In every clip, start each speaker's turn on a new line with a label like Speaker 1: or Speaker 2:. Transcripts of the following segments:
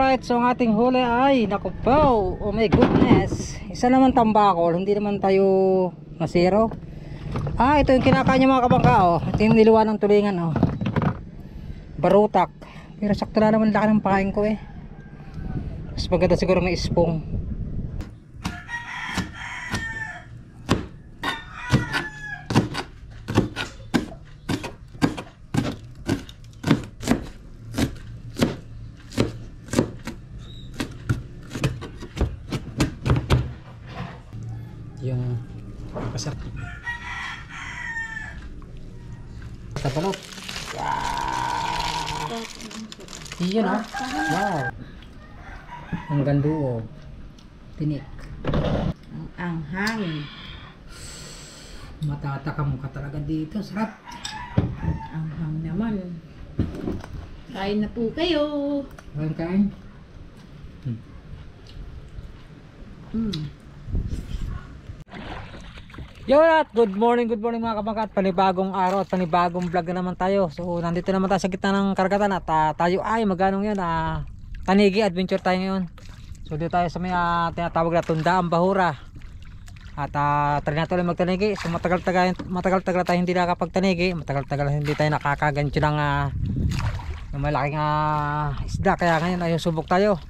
Speaker 1: Alright, so ang ating huli ay naku po, oh my goodness, isa naman tambakol, hindi naman tayo masiro. Ito yung kinakain niya mga kabangka, oh. Ito yung niluwa ng tulingan, oh. Barutak. Pero sakto na naman laki ng pakain ko eh. Mas maganda siguro may ispong. Yung pasarap sa balot. Iyon ah. Wow. Ang gando. Tinik.
Speaker 2: Ang anghang.
Speaker 1: Matatakam ka talaga dito. Sarap.
Speaker 2: Ang anghang naman. Kain na po kayo.
Speaker 1: Kain. Yo at good morning mga kabangkat. Panibagong araw at panibagong vlog na naman tayo. So nandito naman tayo sa gitna ng karagatan at tayo ay magano ngayon, Tanigi adventure tayo ngayon. So dito tayo sa may tinatawag na Tundaang Bahura. At try natin ulit magtanigi. So matagal-tagal tayo hindi nakakapagtanigi. Matagal-tagal hindi tayo nakakagancho ng malaking isda. Kaya ngayon ay subok tayo.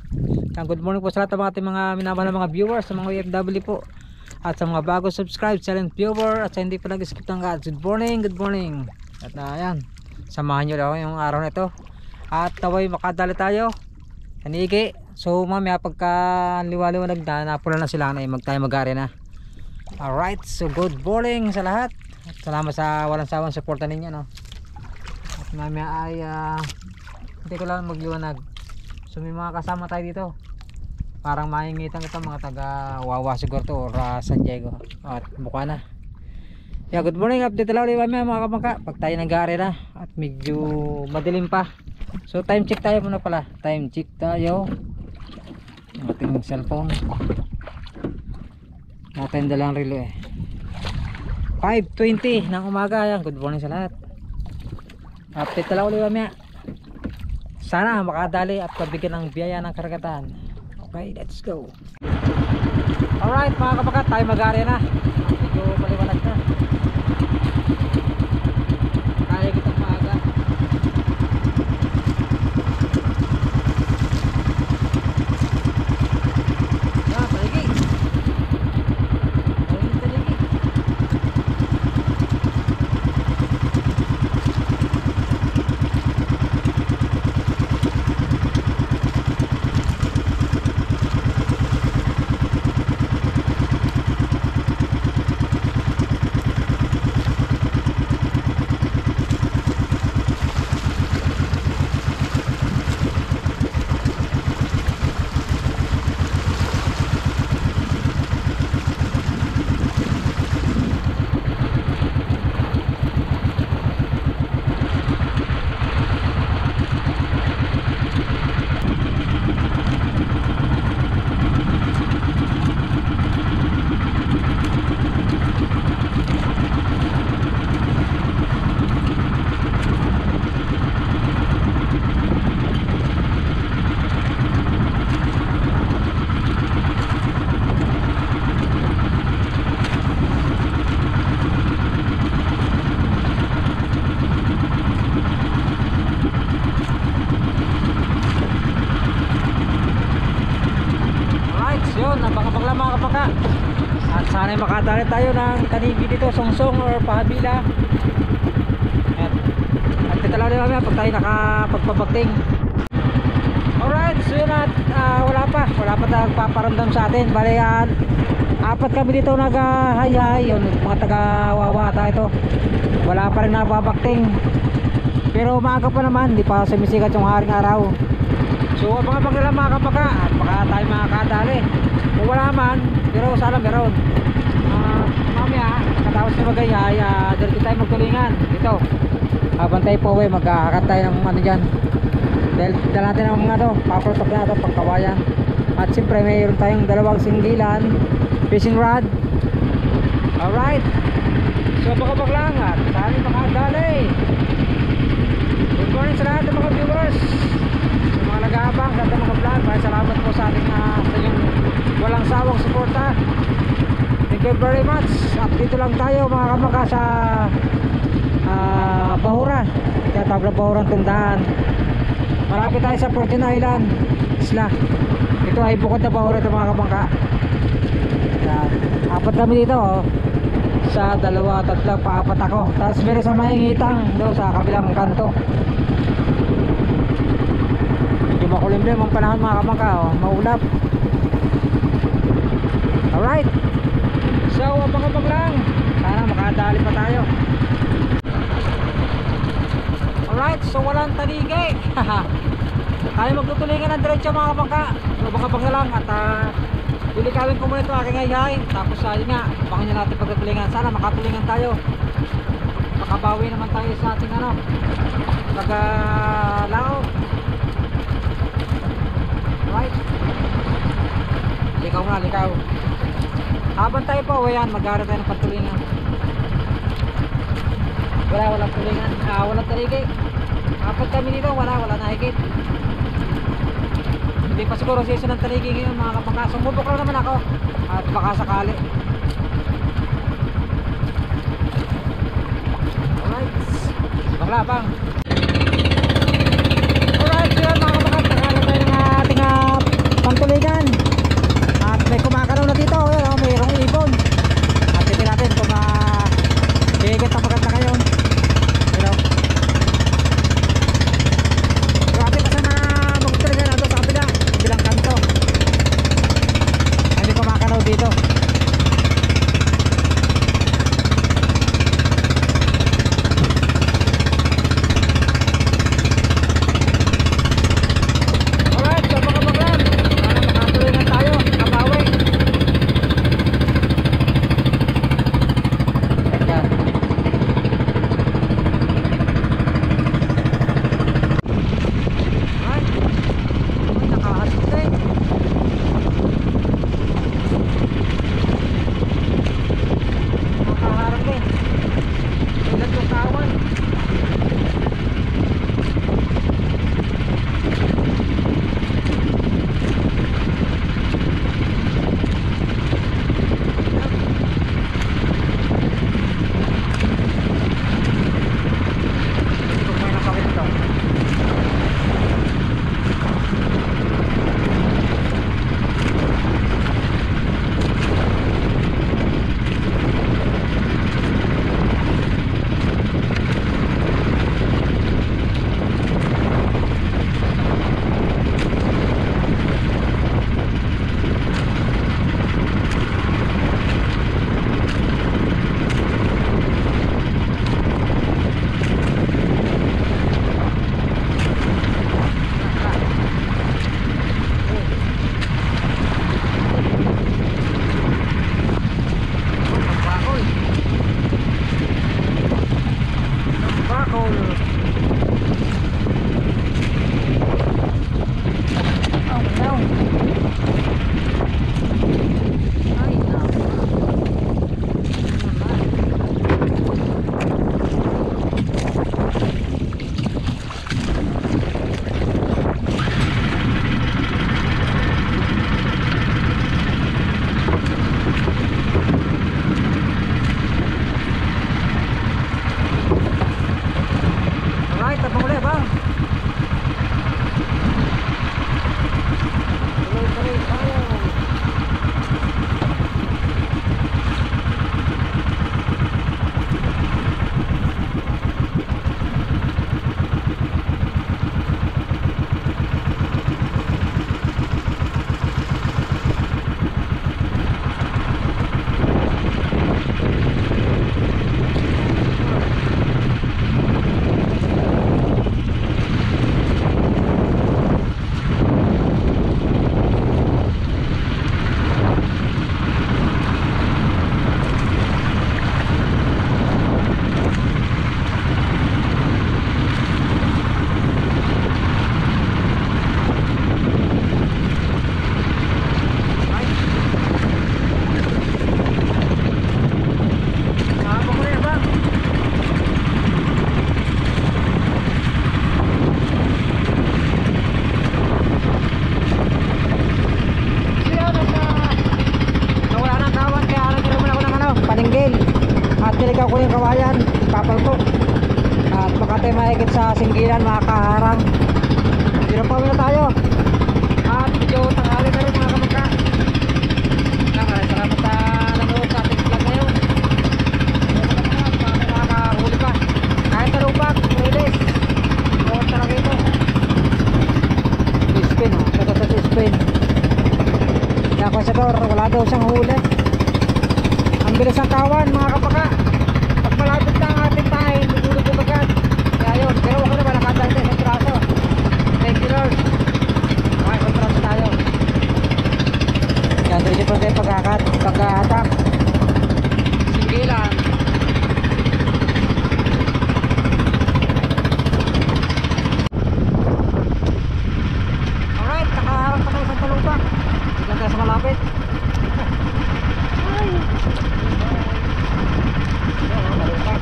Speaker 1: Good morning po sa lahat ng ating mga minamahal na mga viewers, sa mga OFW po. At sa mga bago subscribe, silent viewer, at sa hindi pa nag-skip ng ads, good morning. At ayan, samahan nyo lang yung araw na ito. At taway makadali tayo, tanigi. So mamaya pagka liwaliwanag na, napula na sila na tayo mag-ari na. Alright, so good morning sa lahat. At salamat sa walang sawang suporta ninyo, no? At mamaya ay hindi ko lang magliwanag. So may mga kasama tayo dito. Parang mahingitan ito mga taga Wawa siguro to or San Diego at Bukana. Yeah, good morning, update lang ulit mga kabangka pag tayo nag-aari na at medyo madilim pa. So time check tayo muna pala. Time check tayo ng ating cellphone. Natin dalang relo eh 5:20 ng umaga. Yan, good morning sa lahat. Update lang ulit mamaya. Sana makadali at pabigyan ng biyaya ng karagatan. Okay, let's go. Alright mga kabakat, tayo mag-ari na. Medyo maliwanag na. Kaya kitang maaga. Taligi. At sana'y makadali tayo ng tanigi dito, songsong or pahabila. At dito lang din mamaya pag tayo nakapagpabakting. Alright, so yun at wala pa tayo nagpaparamdam sa atin. Bali apat kami dito nag-hay-hay. Yun, mga taga-Wawa tayo ito. Wala pa rin napabakting. Pero umaga pa naman, hindi pa sumisikat yung haring araw. So abang-abang nila mga kapaka at baka tayo makakadali. Kung wala man, pero sana meron. Mamaya, katapos na magayay, dito tayo magtulingan. Dito, habang tayo po maghahakat tayo ng ano dyan. Dahil dala natin ang mga paprotok na ito, pagkawayan. At siyempre mayroon tayong dalawang singgilan, fishing rod. Alright, so bakabak lang at sana makadali. Good morning sa lahat ng mga viewers, sa mga nag-aabang sa ating mga vlog. Thank you very much. At dito lang tayo mga kamangka sa Bahura. Tinatawag na Bahura ang Tundaan. Malapit tayo sa Fortune Island Isla. Ito ay bukod na Bahura ito mga kamangka. Yan. Apat kami dito oh. Sa dalawa, tatlo, paapat ako. Tapos meron sa Mahingitang doon sa kabilang kanto. Medyo makulimlim ang panahon mga kamangka oh. Maulap. Alright. So abang-abang lang. Sana makadali pa tayo. Alright, so walang tanigi. Tayo magtutulingan ng diretso mga kamangka. Abang-abang na lang. At dilikawin ko muna ito aking ayay. Tapos yun nga, abangan nyo natin pagtutulingan. Sana makatulingan tayo. Makabawi naman tayo sa ating paglalao. Alright. Likaw nga, likaw. Habang tayo po, ayan, mag-aaral tayo ng pagtulingan. Walang tulingan, walang taligi. Apat kami dito, wala nahigit. Hindi pa siguro season ng taligi ngayon mga kamangka. Sumubok lang naman ako at baka sakali. Alright, maglabang. Alright, so yan mga kamangka, nakakalap tayo ng ating pangtulingan. At may kumakalaw na dito, yun, mayroong ibon. At titin natin kung higit ang maganda ngayon. Hello. Grabe pa sana magtulingan na ito sa kabilang kanto. Hindi kumakalaw dito. Alright, so mga maglan, para makatulingan tayo, kabawi. Yan. Alright. Ay, nakahasot na eh. Ayan mga kaharang, hirap pa na tayo. At medyo tanghali na rin mga kamangka. Maraming salamat sa nanood sa ating vlog ngayon. Makakahuli pa kahit talubak, rilis o talaga ito. Spin o, sa sa spin. Kaya konsador, wala daw siyang huli. Ang bilis ng kawan mga kapaka. Pag malapit na ang ating tayo, bubulog po agad. Kaya yun, pero wala na malakad tayo sa isang traso. Thank you Lord. Okay, isang traso tayo. Kaya diretso pa tayo pagkahatak. Sige lang. Alright, nakaharap pa tayo sa talubak. Diyan tayo sa malapit. Ay. Talubak.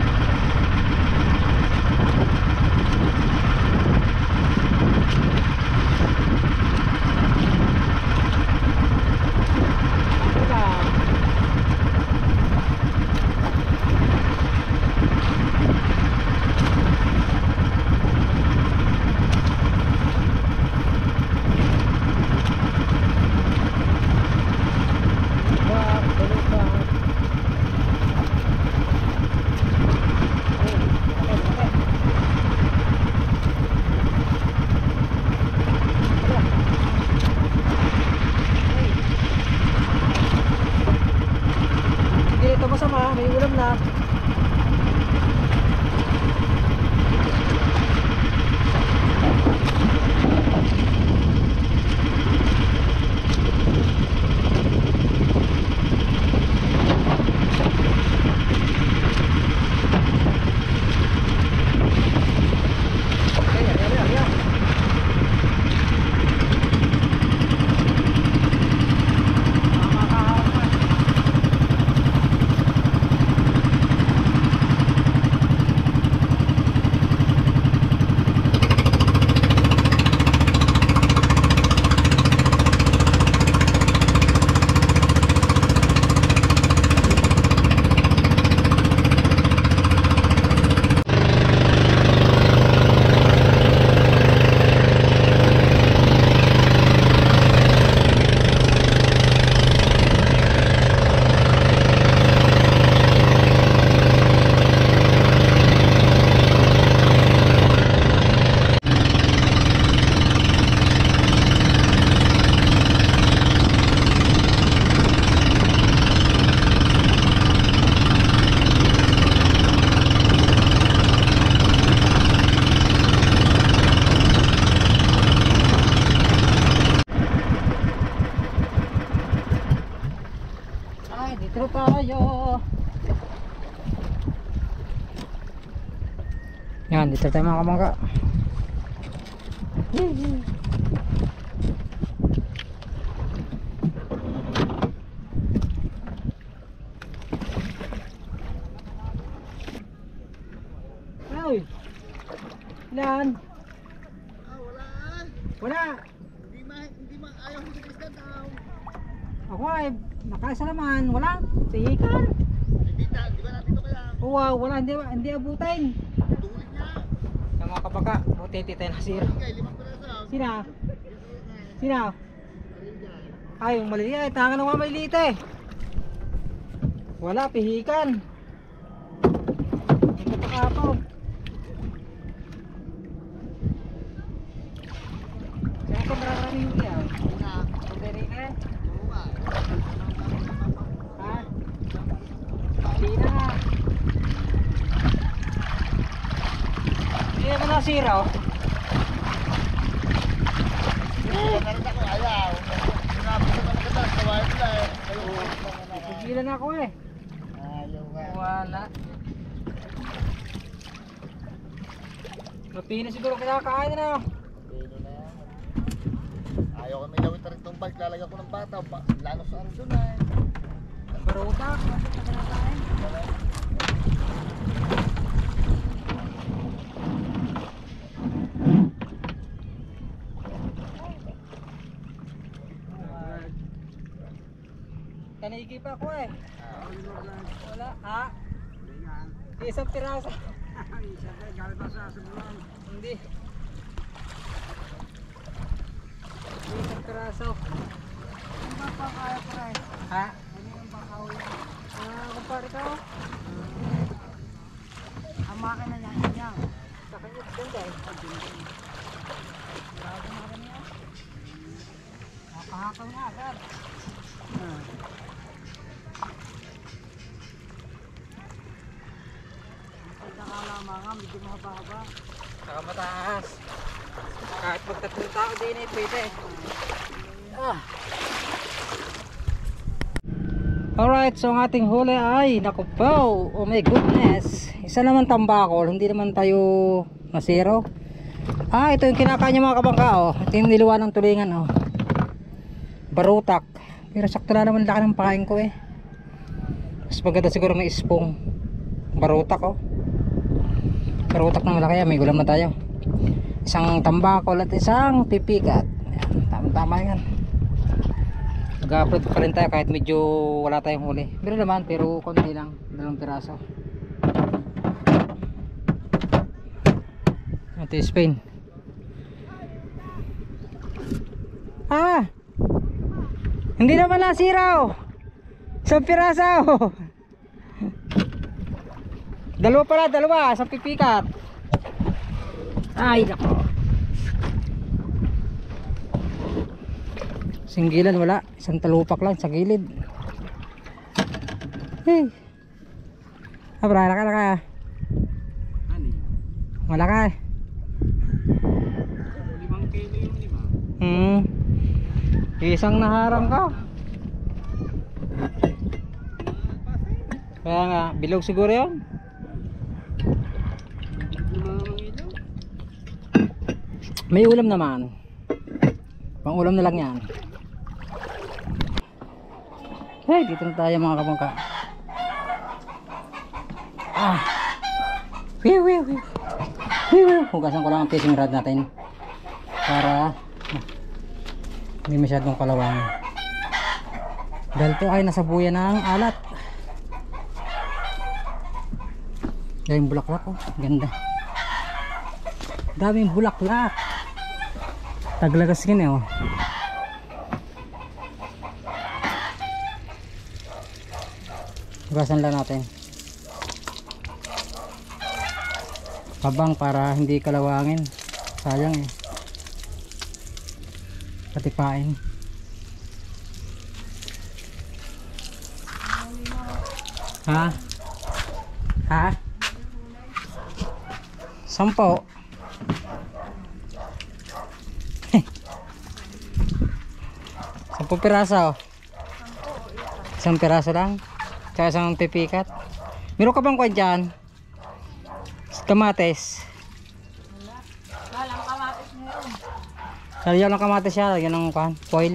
Speaker 1: Hindi ito masama, may ulam na. Okay, ayan. Ay, dito tayo. Yan, dito tayo mga kamangka. Ay, ilan? Wala.
Speaker 3: Hindi ayaw hindi isda daw.
Speaker 1: Ako ay nakaisa naman, wala. Sihikan.
Speaker 3: Di ba natin ito kaya?
Speaker 1: Wow, wala, hindi abutin.
Speaker 3: Tulik niya.
Speaker 1: Yung mga kabaka, buti tayo nasira.
Speaker 3: Kaya 5 piraso.
Speaker 1: Sina? Sina? Ay, yung maliliit. Tangan naman maliliit eh. Wala, pihikan. Ito pa kapag. Saan ka marami yung iya? Hindi rin eh. Ha? Hindi na. Hindi naman nasira oh.
Speaker 3: Nakita ko ayaw. Sinabi ko na kita, kawain nila eh.
Speaker 1: Pigilan ako eh.
Speaker 3: Ayaw ka.
Speaker 1: Wala. Mapina siguro kinakain na.
Speaker 3: Pino na yan. Ayaw kami lawit na rin itong bike. Lalagyan ko ng bata. Lalo sa ano doon eh.
Speaker 1: Barutak. Bakit na kinakain? Kanigi pa ako eh. Wala. Ha? Isang piraso. Hindi. piraso.
Speaker 2: Ano ba pa kaya pre?
Speaker 1: Ha?
Speaker 2: Ano yung pakawin?
Speaker 1: Kumpare ka oh.
Speaker 2: Ang makina niya niya.
Speaker 1: Sa kanya, ganda eh.
Speaker 2: Bago makina niya.
Speaker 1: Nakahakaw na agad.
Speaker 2: Pagkakalamangan, medyo mahaba-haba.
Speaker 1: Saka mataas. Kahit magtatlong tao din eh, pwede. Alright, so ang ating huli ay, naku po, oh my goodness. Isa naman tambakol, hindi naman tayo masiro. Ito yung kinakain niya mga kabangka oh. Ito yung niluwa ng tulingan oh. Barutak. Pero sakto na naman laki ng pakain ko eh. Mas maganda siguro may ispong. Barutak oh. Barutak na malaki, may gulam na tayo. Isang tambakol at isang pipikat. Tama-tama yan. Mag-upload pa rin tayo kahit medyo wala tayong huli. Meron naman pero konti lang, 2 piraso. Ito yung Spain. Hindi naman nasira oh. 1 piraso. Dalawa pala, 2 sa pipikat. Ay nako. Singgilan wala, 1 talupak lang sa gilid. Hey. Laka. Malaki.
Speaker 3: 5 kilo yung 5.
Speaker 1: Isang naharang ka. Kaya nga, bilog siguro yun. May ulam naman. Pang ulam na lang yan. Hey, dito na tayo mga kabangka. Hugasan ko lang ang fishing rod natin para hindi masyadong kalawang. Dahil ito ay nasa buya ng alat. Daming bulaklak oh, ganda. Daming bulaklak. Taglagas yun eh oh. Hugasan lang natin. Habang para hindi kalawangin. Sayang eh. Patipain. Ha? 10. 10 piraso. 1 piraso lang. Tsaka 1 pipikat. Meron ka bang kwan dyan? Kamates.
Speaker 2: Walang kamatis ngayon.
Speaker 1: Lagyan ng kamates siya. Lagyan ng kwan. Foil.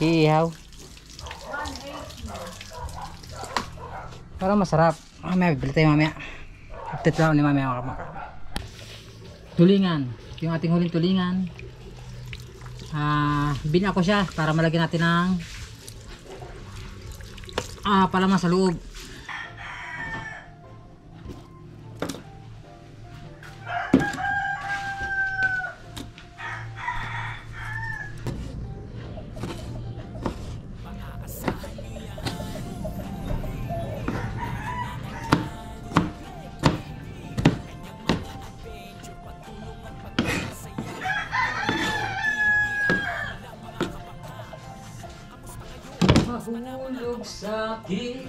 Speaker 1: Iihaw. Para masarap. Mamaya, bibili tayo mamaya. Update lang ni mamaya mga kamaka. Tulingan. Yung ating huling tulingan. Bina ko siya para malagyan natin ng palaman sa loob. Mahulog sa akin.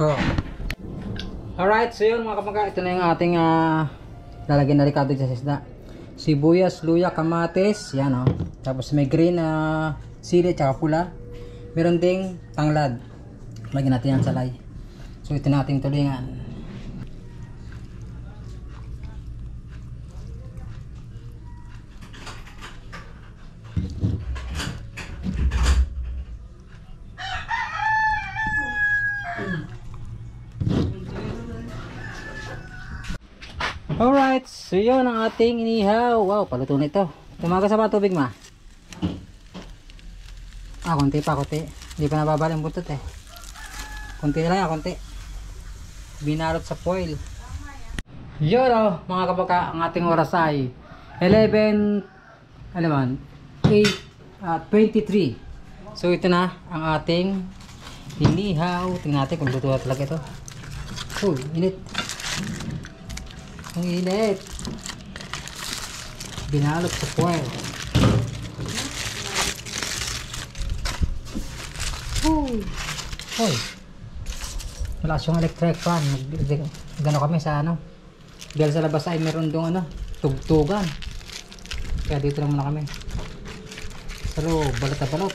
Speaker 1: Oh. Alright, so yun mga kapangka, ito na yung ating lalagyan na ricado sa isda. Sibuyas, luya, kamatis, yan oh. Tapos may green na sili tsaka pula. Meron ding tanglad. Lagyan natin yan salay. So ito na ating tulingan. Alright, so yun ang ating inihaw. Wow, paluto na ito. Tumaga sa ba tubig ma? Konti pa, konti. Hindi pa nababal yung buntot eh. Konti na lang yan, konti. Binalot sa foil. Yun o, mga kabaka, ang ating oras ay 11, ano man, 23. So ito na ang ating inihaw. Tingnan natin kung luto na talaga ito. Init. Ang init. Binalot sa foil. Hoy. Malakas yung electric fan. Gano kami sa ano. Dahil sa labas ay meron doon ano, tugtugan. Kaya dito lang muna kami. Sa loob, balot na balot.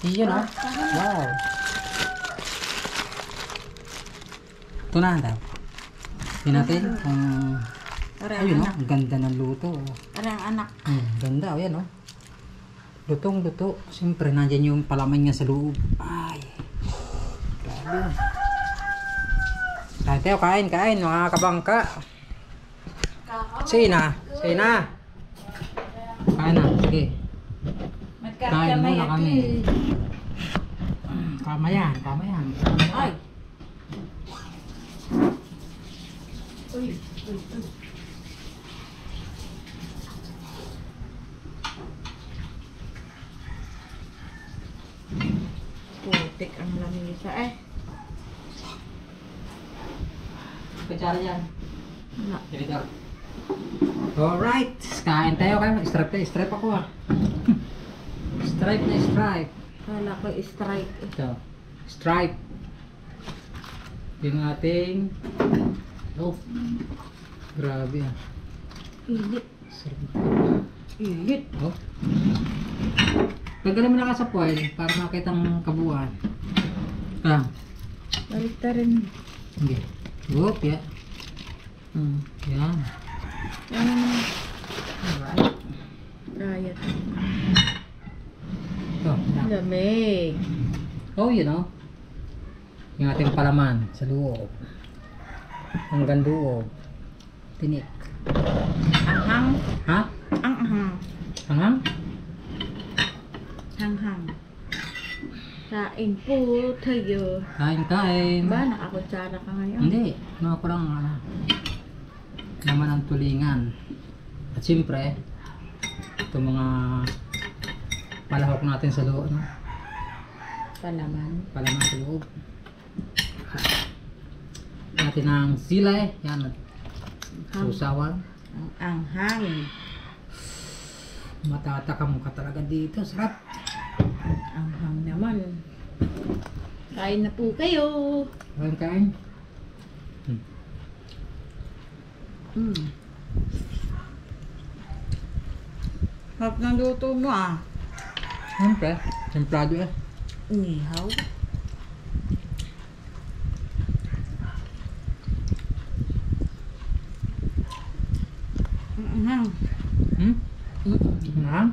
Speaker 1: Iyon oh. Wow. Ito na daw. Tingnan natin kung ayun oh, ang ganda ng luto.
Speaker 2: Parang anak.
Speaker 1: Ganda oh, yan oh. Lutong luto. Siyempre nandiyan yung palaman niya sa loob. Ay. Grabe. Tayo kain mga kabangka. Sige na. Kain na. Sige. Kain muna kami. Kamayan.
Speaker 2: Ay. Uy. Putik ang lamisa eh.
Speaker 1: Kutsara yan.
Speaker 2: Na.
Speaker 1: Alright. Kain tayo kayo. Stripe ako ah. Stripe na stripe.
Speaker 2: Kala ko strike.
Speaker 1: Ito. Stripe. Yung ating grabe ah.
Speaker 2: Ilit.
Speaker 1: Sarap.
Speaker 2: Ilit.
Speaker 1: Tanggalin mo na ka sa foil para makita ang kabuuan.
Speaker 2: Balik ta rin.
Speaker 1: Hindi. Whoop, ya. Yan.
Speaker 2: Yan naman.
Speaker 1: Alright.
Speaker 2: Rayat.
Speaker 1: Ito.
Speaker 2: Lamig.
Speaker 1: You know. Yung ating palaman sa loob. Hanggang loob. Tinik.
Speaker 2: Anghang.
Speaker 1: Ha?
Speaker 2: Anghang.
Speaker 1: Hanghang?
Speaker 2: Hanghang. Kain po tayo.
Speaker 1: Kain.
Speaker 2: Ba, nakakutsara ka ngayon?
Speaker 1: Hindi. Ano ko lang naman ang tulingan. At siyempre, itong mga palahok natin sa loob. No?
Speaker 2: Palaman.
Speaker 1: Palaman sa loob. Natin ang sila yan. Susawan.
Speaker 2: Ang anghang.
Speaker 1: Matatakam ka talaga dito. Sarap.
Speaker 2: Anghang naman. Kain na po kayo.
Speaker 1: Kain.
Speaker 2: Harap ng luto mo ah.
Speaker 1: Siyempre. Templado eh.
Speaker 2: Inihaw. Anghang.
Speaker 1: Na?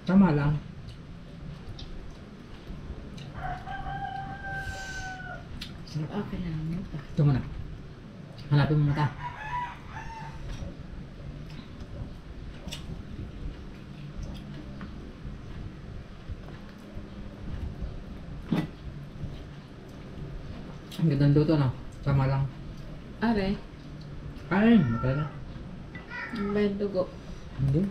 Speaker 1: Tama lang.
Speaker 2: Okay lang ito.
Speaker 1: Ito muna. Hanapin mo mata. Ang gandang luto no? Tama lang.
Speaker 2: Are,
Speaker 1: Kain. Matala.
Speaker 2: ang bayad dugo.
Speaker 1: Hindi.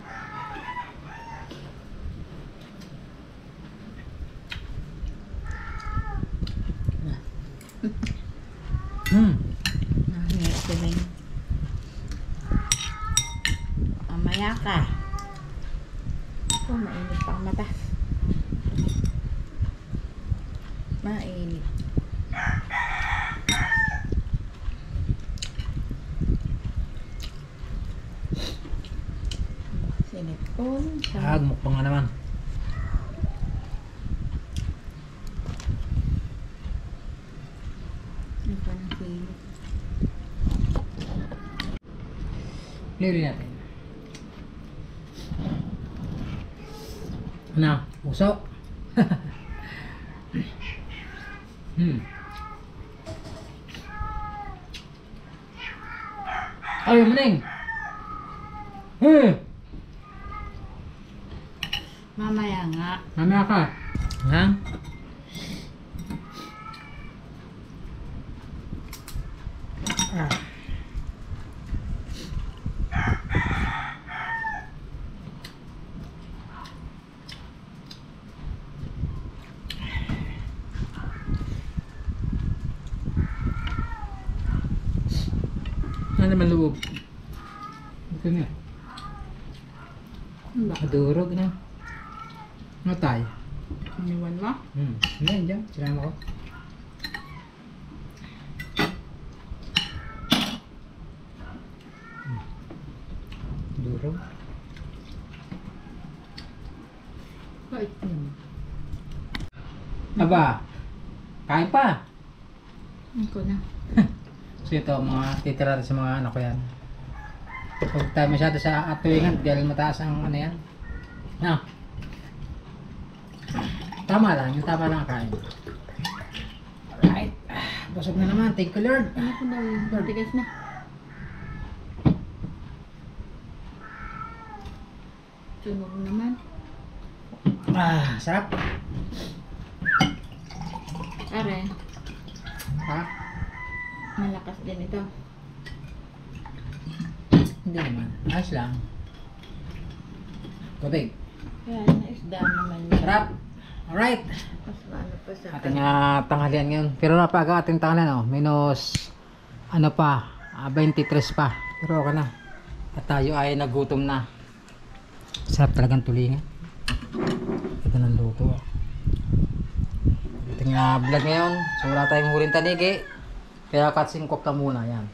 Speaker 2: Nangyay ko rin. Mamaya ka. Mainit pang mata. Mainit. Sinipon.
Speaker 1: Mukbang nga naman.
Speaker 2: Ano pa ng pilit?
Speaker 1: Liri natin. Na, puso. Ay, maning.
Speaker 2: Mamaya nga.
Speaker 1: Mamaya ka. Ha? Ano naman loob? Ito nga. Nakadurog na. Ano tayo?
Speaker 2: Iniwan mo?
Speaker 1: Hindi, dyan. Sinama ko. Durog.
Speaker 2: Bait naman.
Speaker 1: Aba, kain pa.
Speaker 2: Ako na.
Speaker 1: So ito, mga titira sa mga anak ko yan. Huwag tayo masyado sa atuingan dahil mataas ang ano yan. Na. Tama lang, yung tama lang ang kain. Right. Busog na naman, thank you Lord.
Speaker 2: Ano ko daw yung tortigas na? Sunog naman.
Speaker 1: Sarap.
Speaker 2: Are,
Speaker 1: Ha?
Speaker 2: malakas din ito.
Speaker 1: Hindi naman. Ayos lang. Tubig.
Speaker 2: Kaya na isda naman yun.
Speaker 1: Sarap. Alright.
Speaker 2: Mas ano pa sa
Speaker 1: Ating tanghalian ngayon. Pero napaga ating tanghalian, oh. Minus, ano pa, 23 pa. Pero okay na. At tayo ay nagutom na. Sarap talagang tulingan. Ito ng luto. Ating vlog ngayon. So wala tayong huling tanigi. Kaya katsingkok ka muna. Yan.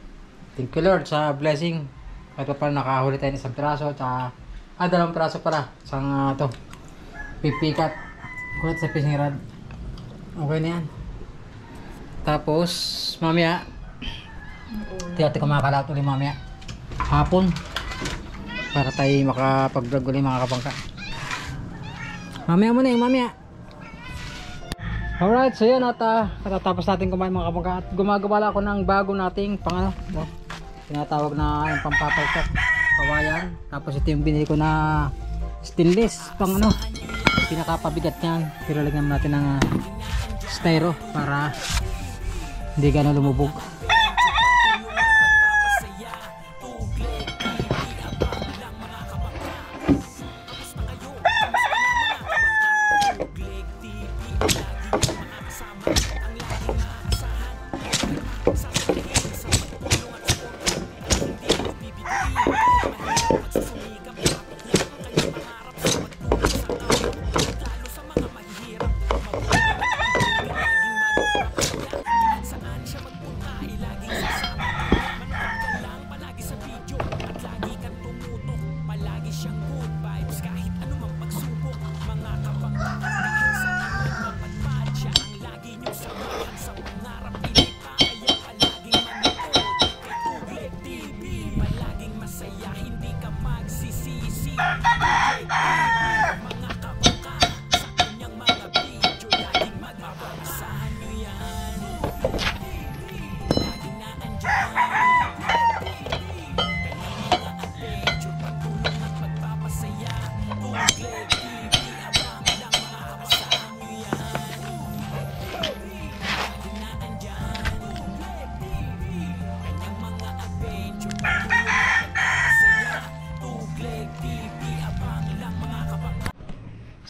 Speaker 1: Thank you Lord sa blessing. Kahit pa pala nakahuli tayo ng isang piraso. Tsaka, dalawang piraso pala. Isang to. Pipikat. Kulat sa fishing rod. Okay na yan. Tapos, mamaya, tiyati ko makakalaot ulit mamaya. Hapon. Para tayo makapag-vlog ulit mga kabangka. Mamaya muna yung mamaya. Alright, so yan at katatapos natin kumain mga kabangka. At gumagawa ako ng bago nating pang ano. Tinatawag na yung pampapaltok. Kawayan. Tapos ito yung binili ko na stainless pang ano. Pinakapabigat niyan, pero lagyan natin ng styro para hindi gano'n lumubog.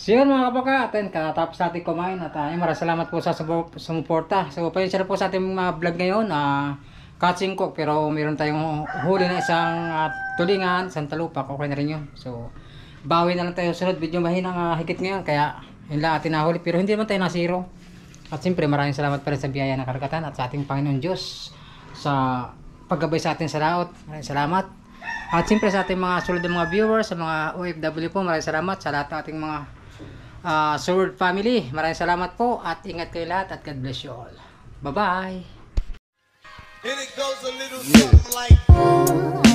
Speaker 1: So yun mga kapaka, atin katapos natin kumain at maraming salamat po sa sumuporta. So pa yun po sa ating mga vlog ngayon, catching cook, pero meron tayong huli na isang tulingan, isang talupak, okay na rin yun. So bawi na lang tayo sunod, video mahinang higit ngayon, kaya yun lang atin nahuli, pero hindi naman tayo na zero. At siyempre maraming salamat pa rin sa biyaya ng karagatan at sa ating Panginoon Diyos sa paggabay sa atin sa laot. Maraming salamat. At siyempre sa ating mga sulit ng mga viewers, sa mga OFW po, maraming salamat sa lahat ng ating mga Sword family. Maraming salamat po at ingat kayo lahat at God bless you all. Bye-bye!
Speaker 4: And it goes a little something like